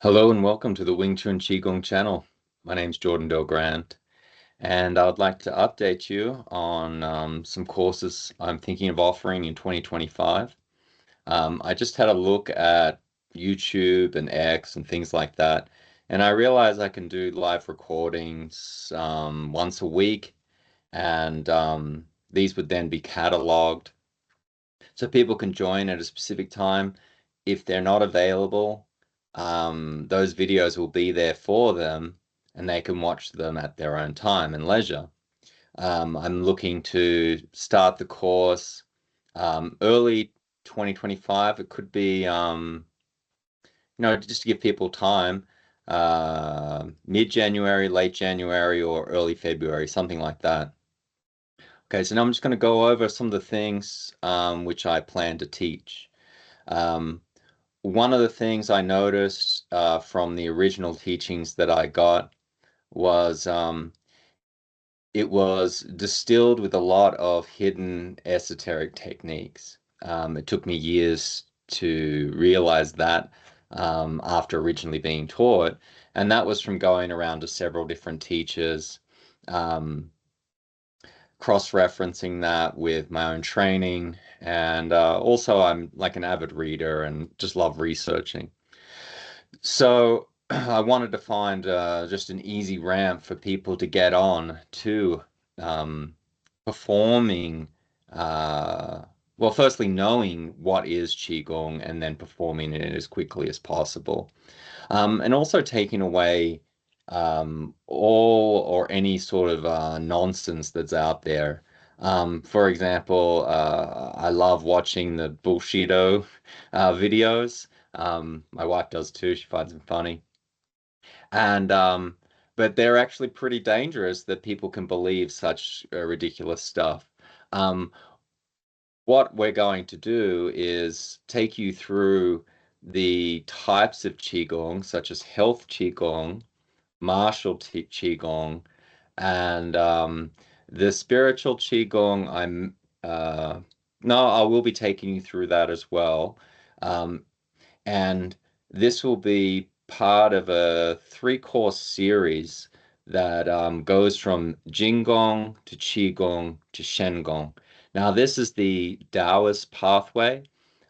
Hello and welcome to the Wing Chun Qigong channel. My name's Jordan Del Grant, and I'd like to update you on some courses I'm thinking of offering in 2025. I just had a look at YouTube and X and things like that, and I realized I can do live recordings once a week, and these would then be cataloged so people can join at a specific time. If they're not available, those videos will be there for them and they can watch them at their own time and leisure. I'm looking to start the course early 2025. It could be, just to give people time, mid-January, late January, or early February, something like that. Okay, so now I'm just going to go over some of the things which I plan to teach. Um, One of the things I noticed from the original teachings that I got was it was distilled with a lot of hidden esoteric techniques. It took me years to realize that after originally being taught, and that was from going around to several different teachers, um, cross-referencing that with my own training, and also I'm like an avid reader and just love researching. So I wanted to find just an easy ramp for people to get on to um, performing, uh, well, firstly, knowing what is Qigong and then performing it as quickly as possible. And also taking away all or any sort of nonsense that's out there. For example, I love watching the bullshito videos. My wife does too. She finds them funny. And but they're actually pretty dangerous that people can believe such ridiculous stuff. Um, what we're going to do is take you through the types of Qigong, such as health Qigong, martial Qigong, and the spiritual Qigong. Uh, no, I will be taking you through that as well. Um, and this will be part of a three-course series that goes from Jingong to Qigong to Shengong. Now, this is the Taoist pathway.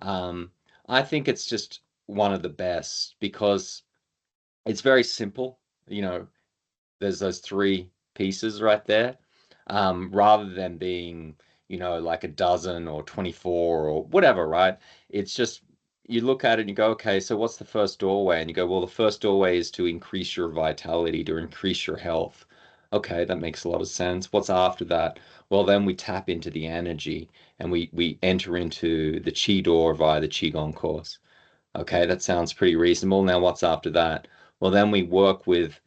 Um, I think it's just one of the best because it's very simple. You know, there's those three pieces right there, rather than being, like a dozen or 24 or whatever, right? It's just you look at it and you go, okay, so what's the first doorway? And you go, well, the first doorway is to increase your vitality, to increase your health. Okay, that makes a lot of sense. What's after that? Well, then we tap into the energy and we enter into the Qi door via the Qigong course. Okay, that sounds pretty reasonable. Now, what's after that? Well, then we work with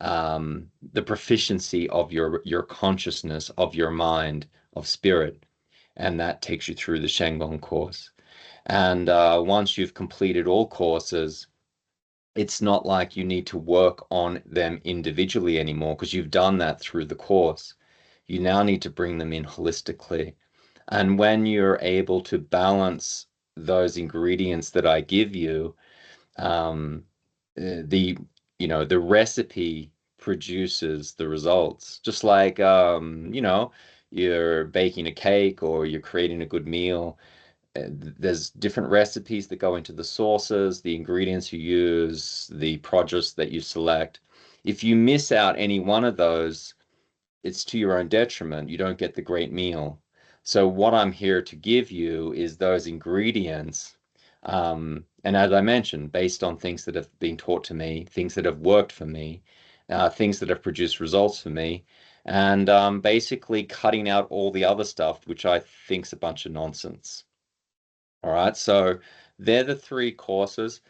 the proficiency of your consciousness, of your mind, of spirit, and that takes you through the Shangon course. And once you've completed all courses, it's not like you need to work on them individually anymore because you've done that through the course. You now need to bring them in holistically. And when you're able to balance those ingredients that I give you, um, the the recipe produces the results. Just like you're baking a cake or you're creating a good meal. There's different recipes that go into the sauces, the ingredients you use, the produce that you select. If you miss out any one of those, it's to your own detriment. You don't get the great meal. So what I'm here to give you is those ingredients. And as I mentioned, based on things that have been taught to me, things that have worked for me, things that have produced results for me, and basically cutting out all the other stuff, which I think's a bunch of nonsense. All right, so they're the three courses.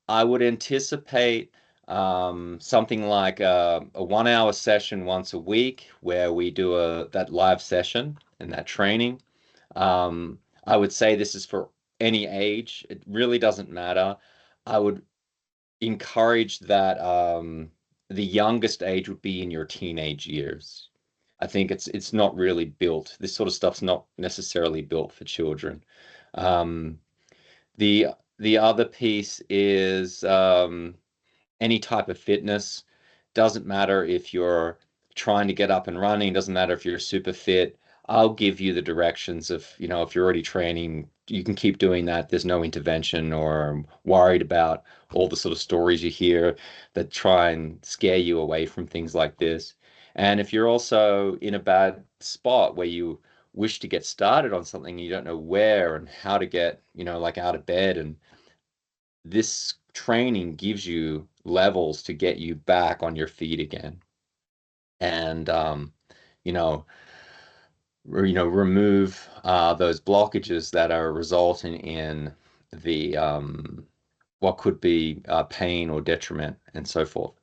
I would anticipate something like a 1 hour session once a week where we do that live session and that training. I would say this is for any age. It really doesn't matter. I would encourage that the youngest age would be in your teenage years. I think it's not really built. This sort of stuff's not necessarily built for children. Um, the the other piece is any type of fitness. Doesn't matter if you're trying to get up and running, doesn't matter if you're super fit. I'll give you the directions of, if you're already training, you can keep doing that. There's no intervention or worried about all the sort of stories you hear that try and scare you away from things like this. And if you're also in a bad spot where you wish to get started on something, you don't know where and how to get, like out of bed, and this training gives you levels to get you back on your feet again, and you know remove those blockages that are resulting in the what could be pain or detriment and so forth.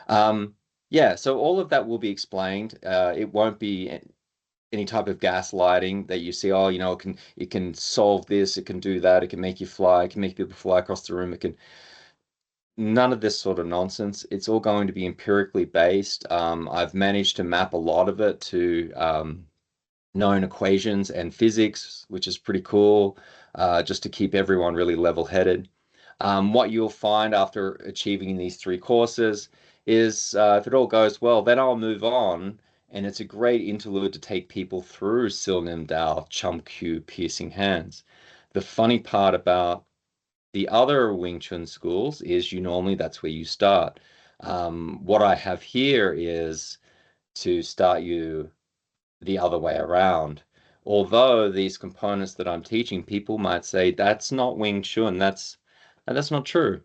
um, yeah, so all of that will be explained. It won't be any type of gaslighting that you see. Oh, it can solve this, it can do that, it can make you fly, it can make people fly across the room, it can. None of this sort of nonsense. It's all going to be empirically based. I've managed to map a lot of it to known equations and physics, which is pretty cool, just to keep everyone really level-headed. What you'll find after achieving these three courses is, if it all goes well, then I'll move on, and it's a great interlude to take people through Sil Nim Dao, Chum Kiu, Piercing Hands. The funny part about the other Wing Chun schools is normally that's where you start. What I have here is to start you the other way around. Although these components that I'm teaching, people might say that's not Wing Chun. That's not true.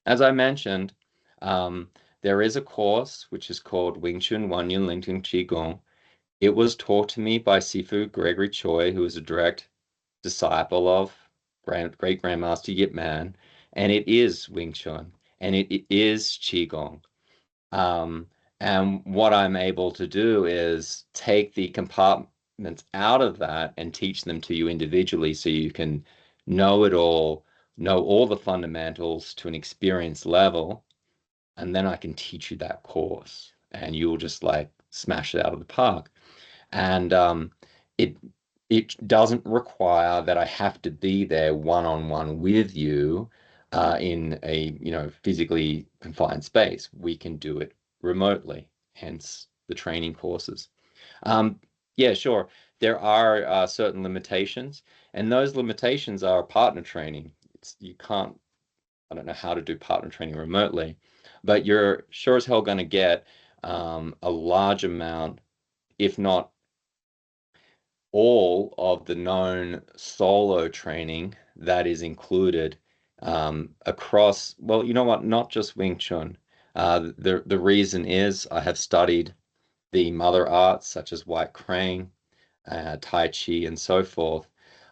As I mentioned, um, there is a course which is called Wing Chun Wanyan Lingting Qi Gong. It was taught to me by Sifu Gregory Choi, who is a direct disciple of great Grandmaster Yip Man, and it is Wing Chun, and it is Qigong. Um, and what I'm able to do is take the compartments out of that and teach them to you individually so you can know it all, know all the fundamentals to an experienced level, and then I can teach you that course, and you'll just like smash it out of the park. And it it doesn't require that I have to be there one on one with you in a physically confined space. We can do it remotely, hence the training courses. Um, yeah, sure. There are certain limitations, and those limitations are partner training. You can't, I don't know how to do partner training remotely, but you're sure as hell going to get a large amount, if not all of the known solo training that is included across, well, you know what, not just Wing Chun. The reason is I have studied the mother arts such as White Crane, Tai Chi, and so forth.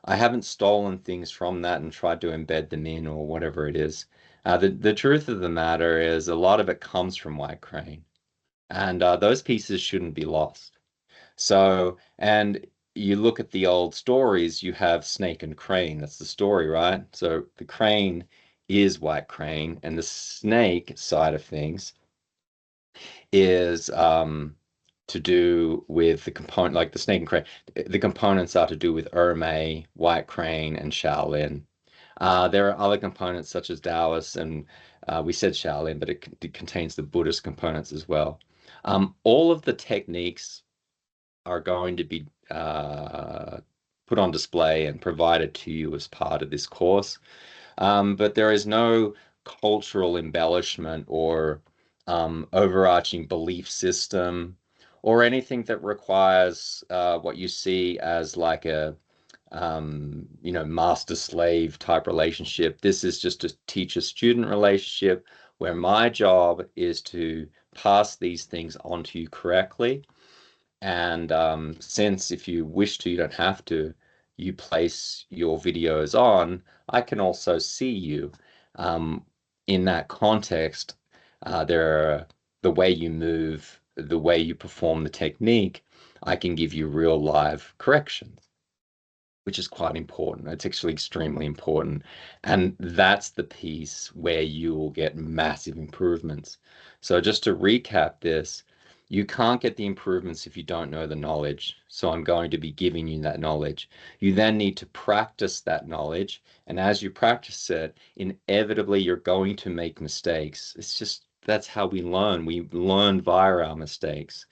I haven't stolen things from that and tried to embed them in or whatever it is. The truth of the matter is a lot of it comes from White Crane, and those pieces shouldn't be lost. So, and you look at the old stories, you have snake and crane. That's the story, right? So the crane is White Crane, and the snake side of things is to do with the component, like the snake and crane. The components are to do with Ermei, White Crane, and Shaolin. There are other components such as Taoist, and we said Shaolin, but it contains the Buddhist components as well. All of the techniques are going to be put on display and provided to you as part of this course. But there is no cultural embellishment or overarching belief system or anything that requires what you see as like a master slave type relationship. This is just a teacher student relationship where my job is to pass these things on to you correctly, and since if you wish to, you don't have to, you place your videos on, I can also see you. Um, in that context, there are the way you move, the way you perform the technique, I can give you real live corrections, which is quite important. It's actually extremely important. And that's the piece where you will get massive improvements. So just to recap this, you can't get the improvements if you don't know the knowledge. So I'm going to be giving you that knowledge. You then need to practice that knowledge. And as you practice it, inevitably you're going to make mistakes. It's just that's how we learn. We learn via our mistakes.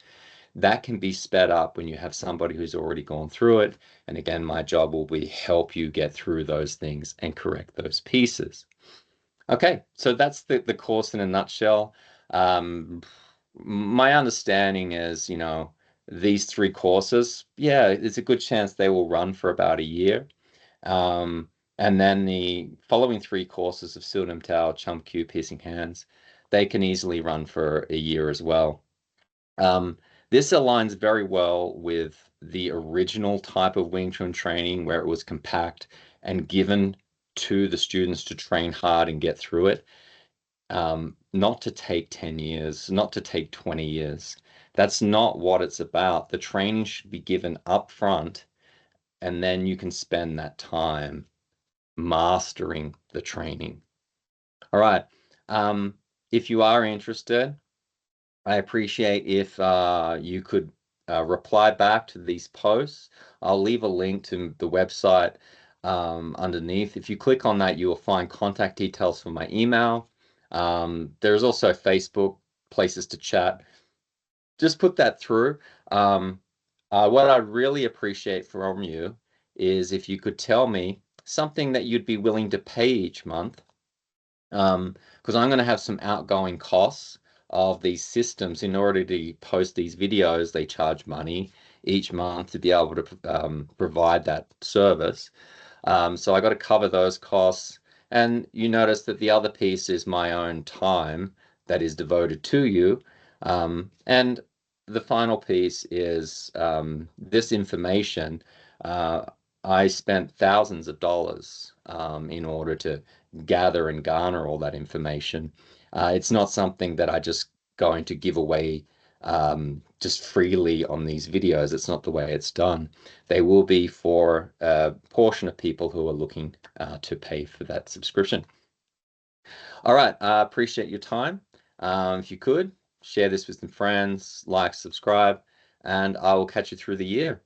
That can be sped up when you have somebody who's already gone through it. And again, my job will be help you get through those things and correct those pieces. Okay, so that's the course in a nutshell. Um, my understanding is, these three courses, yeah, it's a good chance they will run for about a year. Um, and then the following three courses of Sildim Tao, Chum Kiu, Piercing Hands, they can easily run for a year as well. Um, this aligns very well with the original type of Wing Chun training where it was compact and given to the students to train hard and get through it. Not to take 10 years, not to take 20 years. That's not what it's about. The training should be given up front, and then you can spend that time mastering the training. All right. Um, if you are interested, I appreciate if you could reply back to these posts. I'll leave a link to the website underneath. If you click on that, you will find contact details for my email. There's also Facebook, places to chat. Just put that through. Um, what I really appreciate from you is if you could tell me something that you'd be willing to pay each month, because I'm going to have some outgoing costs of these systems. In order to post these videos, they charge money each month to be able to provide that service. So I got to cover those costs. And you notice that the other piece is my own time that is devoted to you. And the final piece is this information. Uh, I spent thousands of dollars in order to gather and garner all that information. It's not something that I just going to give away just freely on these videos. It's not the way it's done. They will be for a portion of people who are looking to pay for that subscription. All right, I appreciate your time. If you could, share this with some friends, like, subscribe, and I will catch you through the year.